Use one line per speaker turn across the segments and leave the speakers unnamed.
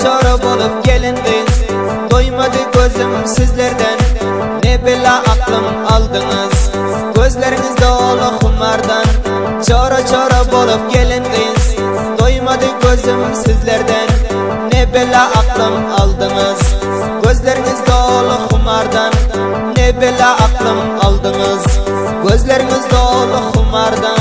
çora bolup gelindiniz. Doymadı gözüm sizlerden, ne bela aklım aldınız. Gözlerinizde oğlu xumardan, çora bolup gelindiniz. Doymadı gözüm sizlerden, ne bela aklım aldınız. Gözlerinizde oğlu xumardan, ne bela aklım aldınız. Gözlerinizde oğlu xumardan.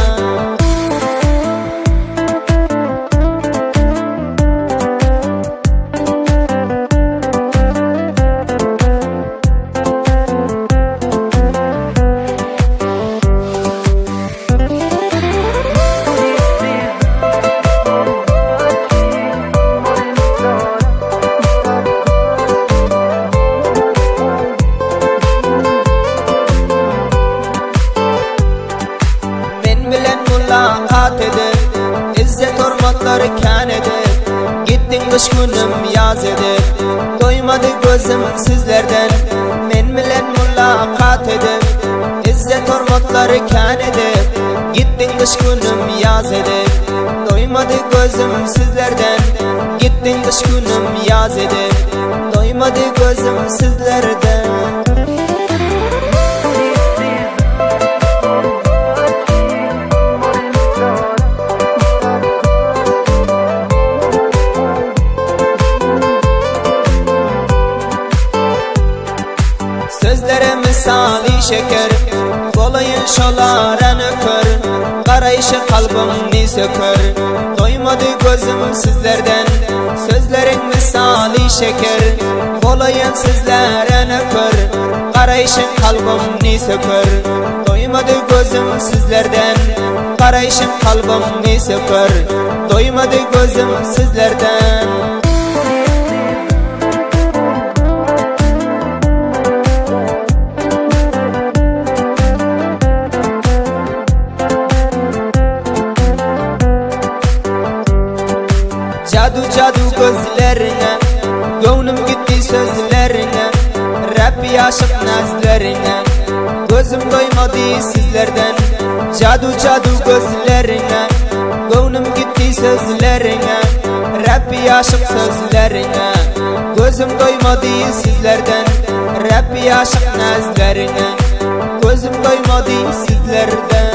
Mulakat edip, izzet hormatları kan edip, gittin kış günüm yaz edip. Doymadı gözüm sizlerden, men bilen mulakat edip, izzet hormatları kan edip, gittin kış günüm yaz edip. Doymadı gözüm sizlerden, gittin kış günüm yaz edip. Doymadı gözüm sizlerden. Sözlere misali şeker, olayın şoların ökör. Karayışı kalbimni sökör, doymadı gözüm sizlerden. Sözlerin misali şeker, olayın sizlerin ökör. Karayışın kalbimni sökör, doymadı gözüm sizlerden. Karayışın kalbimni sökör, doymadı gözüm sizlerden. Cadu gözlerine, gönlüm gitti sözlerine. Rabbi aşık nazlarine, gözüm doymadı sizlerden. Cadu gözlerine, gönlüm gitti sözlerine. Rabbi aşık sözlerine, gözüm doymadı sizlerden. Rabbi aşık nazlarine, gözüm doymadı sizlerden.